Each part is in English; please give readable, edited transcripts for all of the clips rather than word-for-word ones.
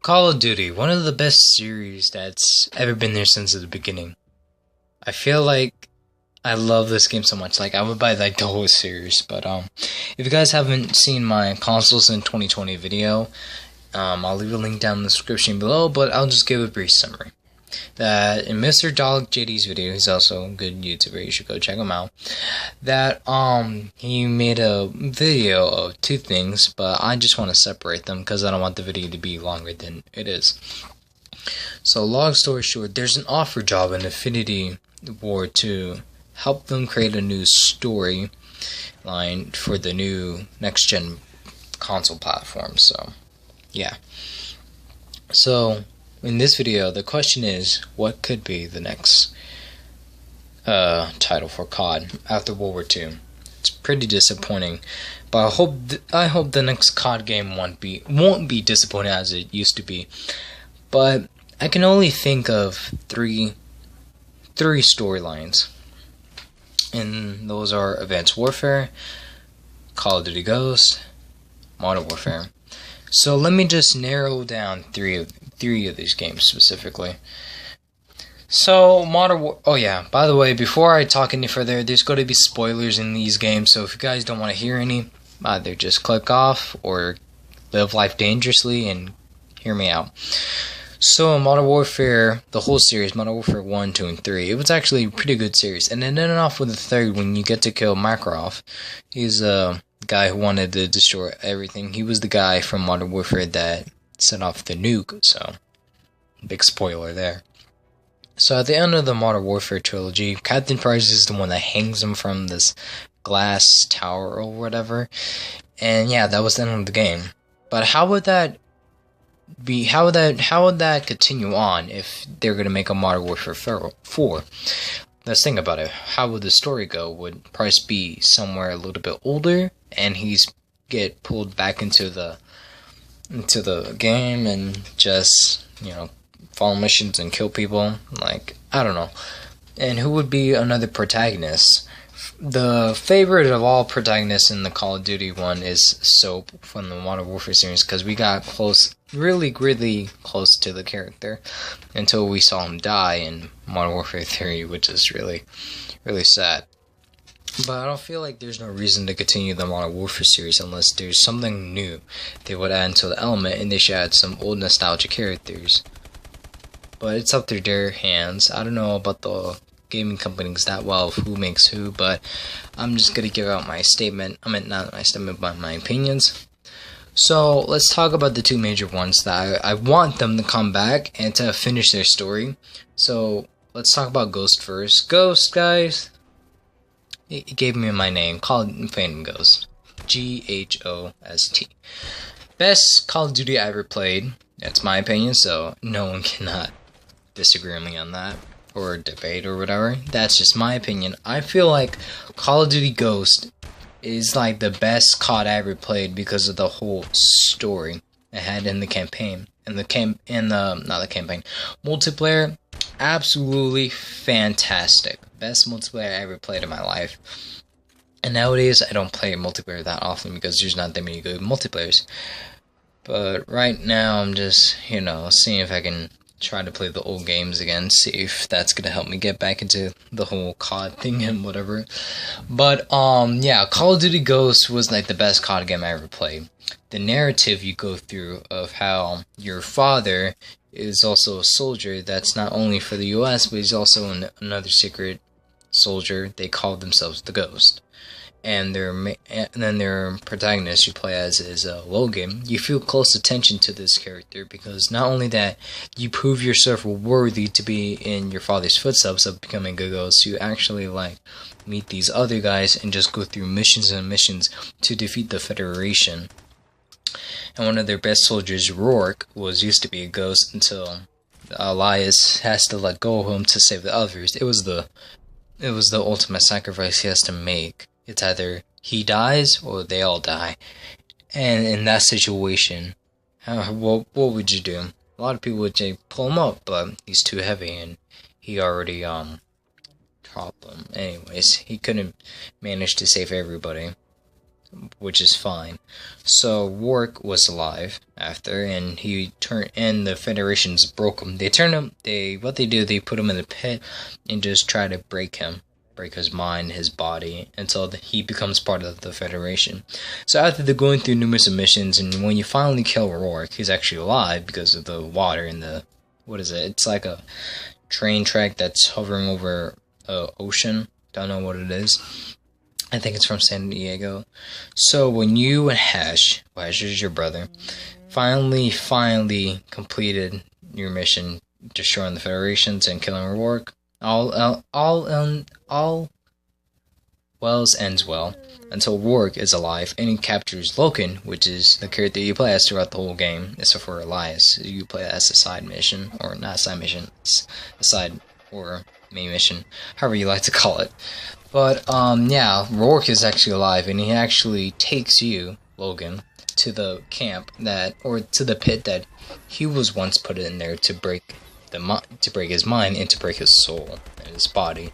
Call of Duty, one of the best series that's ever been there since the beginning. I feel like I love this game so much. Like I would buy like the whole series. But if you guys haven't seen my consoles in 2020 video, I'll leave a link down in the description below. But I'll just give a brief summary. That in Mr. Dalek JD's video, he's also a good YouTuber. You should go check him out. That he made a video of two things, but I just want to separate them because I don't want the video to be longer than it is. So, long story short, there's an offer job in Infinity Ward to help them create a new story line for the new next gen console platform. So, yeah. So, in this video, the question is, what could be the next title for COD after World War II? It's pretty disappointing, but I hope the next COD game won't be disappointing as it used to be. But I can only think of three storylines, and those are Advanced Warfare, Call of Duty Ghosts, Modern Warfare. So let me just narrow down three of these games specifically. So oh yeah, by the way, before I talk any further, there's going to be spoilers in these games, so if you guys don't want to hear any, either just click off or live life dangerously and hear me out. So Modern Warfare, the whole series, Modern Warfare 1, 2, and 3, it was actually a pretty good series. And then ended off with the third when you get to kill Makarov. He's a guy who wanted to destroy everything. He was the guy from Modern Warfare that set off the nuke, so big spoiler there. So at the end of the Modern Warfare trilogy, Captain Price is the one that hangs him from this glass tower or whatever. And yeah, that was the end of the game. But how would that continue on if they're going to make a Modern Warfare 4? Let's think about it. How would the story go? Would Price be somewhere a little bit older and he's get pulled back into the game and just, follow missions and kill people? Like, I don't know. And who would be another protagonist? The favorite of all protagonists in the Call of Duty one is Soap from the Modern Warfare series, because we got really close to the character until we saw him die in Modern Warfare 3, which is really sad. But I don't feel like there's no reason to continue the Modern Warfare series unless there's something new they would add into the element, and they should add some old nostalgic characters. But it's up to their hands. I don't know about the gaming companies that well of who makes who, but I'm just gonna give out my statement. Not my statement, but my opinions. So let's talk about the two major ones that I want them to come back and to finish their story. So let's talk about Ghost first. Ghost, guys, he gave me my name. Call it Phantom Ghost. Ghost. Best Call of Duty I ever played. That's my opinion, so no one cannot disagree with me on that or debate or whatever. That's just my opinion. I feel like Call of Duty Ghost is like the best COD I ever played because of the whole story it had in the campaign. Multiplayer, absolutely fantastic. Best multiplayer I ever played in my life. And nowadays I don't play multiplayer that often because there's not that many good multiplayers. But right now I'm just, seeing if I can try to play the old games again, see if that's gonna help me get back into the whole COD thing and whatever. But yeah, Call of Duty Ghosts was like the best COD game I ever played. The narrative you go through of how your father is also a soldier that's not only for the US, but he's also another secret soldier. They call themselves the Ghost. And then their protagonist you play as is Logan. You feel close attention to this character because not only that you prove yourself worthy to be in your father's footsteps of becoming a ghost, you actually meet these other guys and just go through missions and missions to defeat the Federation. And one of their best soldiers, Rourke, used to be a ghost until Elias has to let go of him to save the others. It was the ultimate sacrifice he has to make. It's either he dies or they all die. And in that situation, what would you do? A lot of people would say pull him up, but he's too heavy and he already dropped him. Anyways, he couldn't manage to save everybody. which is fine. So Rourke was alive after, and he turned, and the Federations broke him. They turned him. What they do, they put him in the pit and just try to break his mind, his body, until he becomes part of the Federation. So after they're going through numerous missions, and when you finally kill Rourke, he's actually alive because of the water in the, what is it? It's like a train track that's hovering over an ocean. Don't know what it is. I think it's from San Diego. So when you and Hash is your brother, finally completed your mission, destroying the Federations and killing Rourke, all wells ends well until Rourke is alive and he captures Loken, which is the character you play as throughout the whole game, except for Elias. You play as a side mission, or not a side mission, it's a side or main mission, however you like to call it. But yeah, Rourke is actually alive, and he actually takes you, Logan, to the camp or to the pit that he was once put in there to break his mind and to break his soul and his body.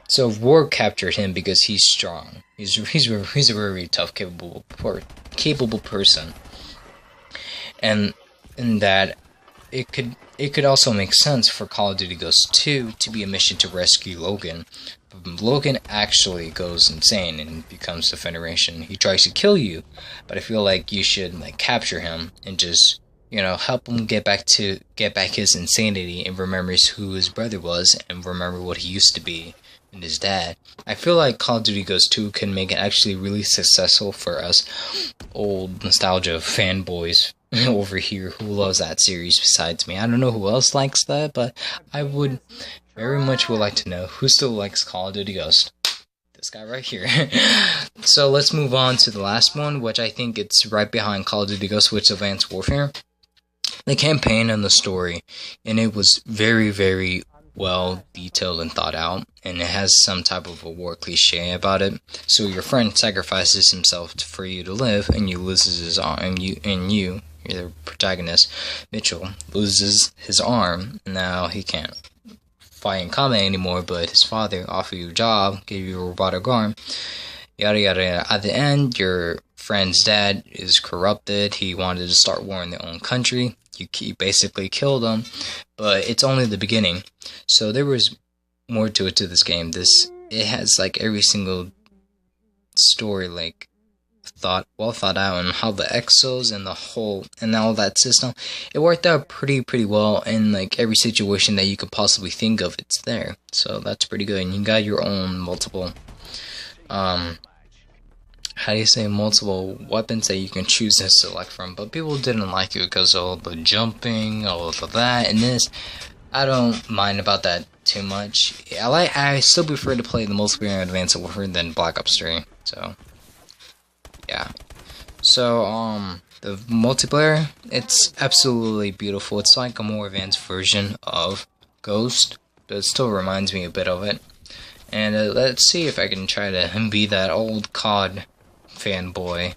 So Rourke captured him because he's strong. He's a very tough, capable person, and that it could also make sense for Call of Duty Ghosts 2 to be a mission to rescue Logan. But Logan actually goes insane and becomes the Federation. He tries to kill you, but I feel like you should capture him and just help him get back his insanity and remembers who his brother was and remember what he used to be and his dad. I feel like Call of Duty Ghosts 2 can make it actually really successful for us old nostalgia fanboys over here who loves that series besides me. I don't know who else likes that, but I would very much like to know who still likes Call of Duty Ghosts. This guy right here. So let's move on to the last one, which I think it's right behind Call of Duty Ghosts, which is Advanced Warfare. The campaign and the story, and it was very, very well detailed and thought out, and it has some type of a war cliche about it. So your friend sacrifices himself for you to live, and you loses his arm, and you, the protagonist, Mitchell, loses his arm. Now he can't fight in combat anymore, but his father offered you a job, gave you a robotic arm, yada yada yada. At the end, your friend's dad is corrupted. He wanted to start war in their own country. You basically killed him, but it's only the beginning. So there was more to it to this game. It has every single story well thought out, and how the exos and the whole and all that system, it worked out pretty well in every situation that you could possibly think of. It's there, so that's pretty good. And you got your own multiple multiple weapons that you can choose to select from, but people didn't like it because of all the jumping, all of that, and this. I don't mind about that too much. I still prefer to play the multiplayer in Advanced Warfare than Black Ops 3, so yeah. So the multiplayer, it's absolutely beautiful. It's like a more advanced version of Ghost, but it still reminds me a bit of it. And let's see if I can try to be that old COD fanboy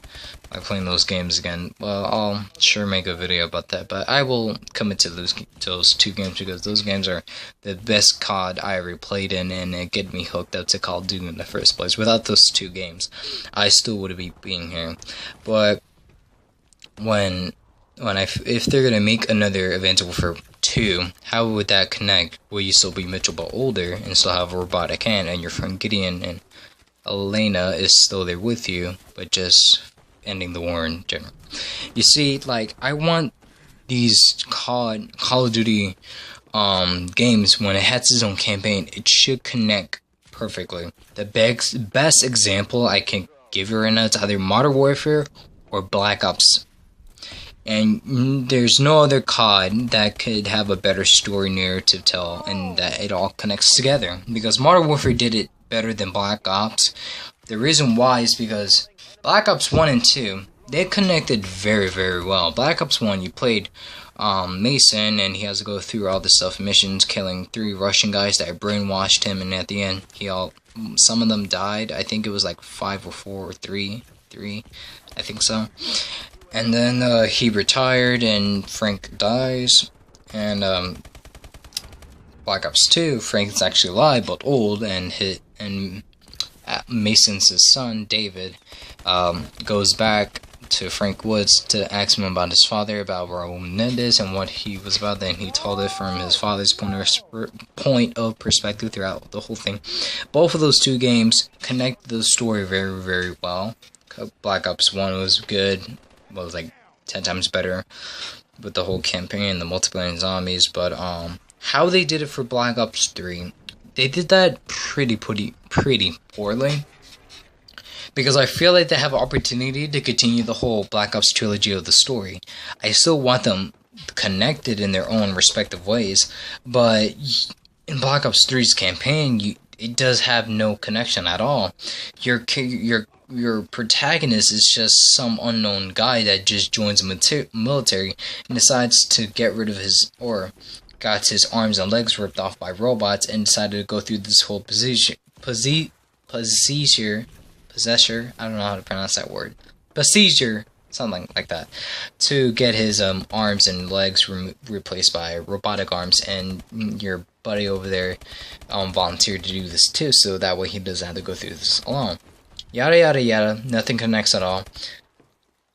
by playing those games again. Well, I'll sure make a video about that, but I will commit to those two games because those games are the best COD I ever played in, and it get me hooked up to Call of Duty in the first place. Without those two games, I still would be being here. But if they're gonna make another Advanced Warfare 2, how would that connect? Will you still be Mitchell but older and still have a robotic hand, and your friend Gideon and Elena is still there with you, but just ending the war in general? You see, I want these Call of Duty games, when it has its own campaign, it should connect perfectly. The best example I can give you right now is either Modern Warfare or Black Ops. And there's no other COD that could have a better story narrative tell, and that it all connects together. Because Modern Warfare did it better than Black Ops. The reason why is because Black Ops 1 and 2, they connected very, very well. Black Ops 1, you played Mason, and he has to go through all the stuff, missions, killing 3 Russian guys that brainwashed him, and at the end, some of them died. I think it was 5 or 4 or 3, I think so. And then he retired, and Frank dies, and Black Ops 2, Frank's actually alive but old, and Mason's son, David, goes back to Frank Woods to ask him about his father, about Raul Menendez and what he was about. Then he told it from his father's point of perspective throughout the whole thing. Both of those two games connect the story very, very well. Black Ops 1 was good, was like 10 times better with the whole campaign, the multiplayer and zombies, but how they did it for Black Ops 3, they did that pretty poorly. Because I feel like they have an opportunity to continue the whole Black Ops trilogy of the story. I still want them connected in their own respective ways, but in Black Ops 3's campaign, it does have no connection at all. Your protagonist is just some unknown guy that just joins the military and decides to get rid of his, or got his arms and legs ripped off by robots, and decided to go through this whole procedure, I don't know how to pronounce that word, procedure, something like that, to get his arms and legs replaced by robotic arms, and your buddy over there volunteered to do this too, so that way he doesn't have to go through this alone. Yada yada yada, nothing connects at all.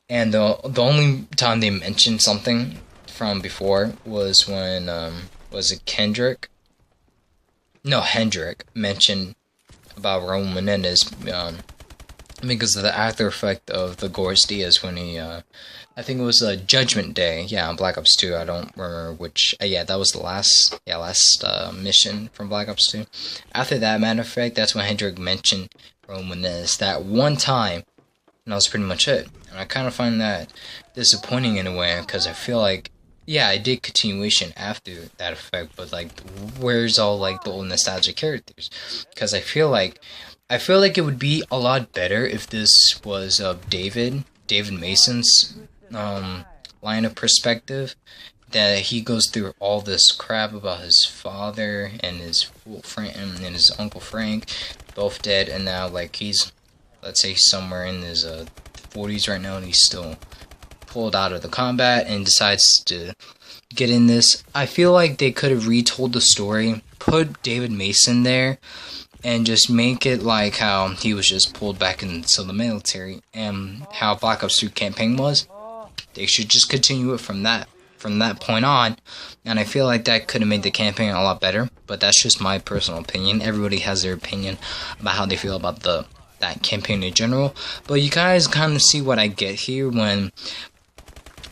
And the only time they mentioned something from before was when was it Hendrik mentioned about Raul Menendez, because of the after effect of the Gorgeous Diaz when he, I think it was Judgment Day, yeah, on Black Ops 2, I don't remember which, yeah, that was the last mission from Black Ops 2. After that, matter of fact, that's when Hendrik mentioned Raul Menendez, that one time, and that was pretty much it. And I kind of find that disappointing in a way, because I feel like, yeah, I did continuation after that effect, but, like, where's all, like, the old nostalgic characters? Because I feel like it would be a lot better if this was David Mason's line of perspective, that he goes through all this crap about his father and his friend and his Uncle Frank, both dead, and now, like, he's, let's say, somewhere in his 40s right now, and he's still pulled out of the combat and decides to get in this. I feel like they could have retold the story, put David Mason there, and just make it like how he was just pulled back into the military, and how Black Ops 2 campaign was. They should just continue it from that point on, and I feel like that could have made the campaign a lot better, but that's just my personal opinion. Everybody has their opinion about how they feel about that campaign in general, but you guys kind of see what I get here when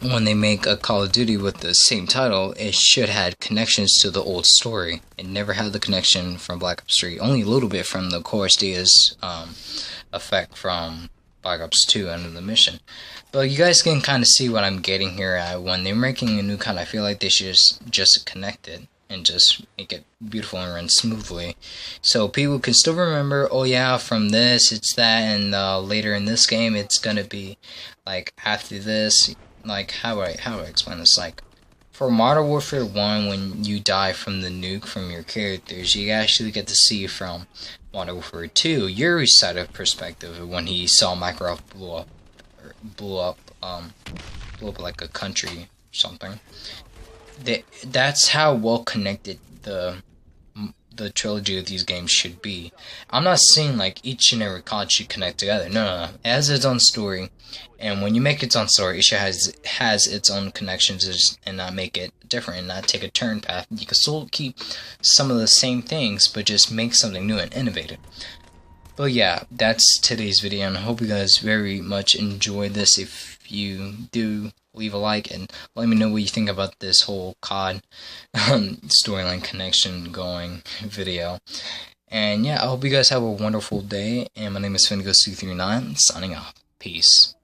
they make a Call of Duty with the same title. It should have connections to the old story. It never had the connection from Black Ops 3. Only a little bit from the Gorgeous Diaz effect from Black Ops 2 end of the mission. But you guys can kind of see what I'm getting here at. When they're making a new COD, I feel like they should just connect it and just make it beautiful and run smoothly, so people can still remember, oh yeah, from this it's that, and later in this game it's gonna be like after this. Like, how do I explain this? Like, for Modern Warfare 1, when you die from the nuke from your characters, you actually get to see from Modern Warfare 2 Yuri's side of perspective when he saw Makarov blew up like a country or something. That's how well connected the trilogy of these games should be. I'm not saying like each and every COD should connect together. No. It has its own story, and when you make its own story, it should has its own connections and not make it different and not take a turn path. You can still keep some of the same things, but just make something new and innovative. But yeah, that's today's video, and I hope you guys very much enjoyed this. If you do, leave a like and let me know what you think about this whole COD storyline connection going video. And yeah, I hope you guys have a wonderful day, and my name is Finnegoes239, signing off. Peace.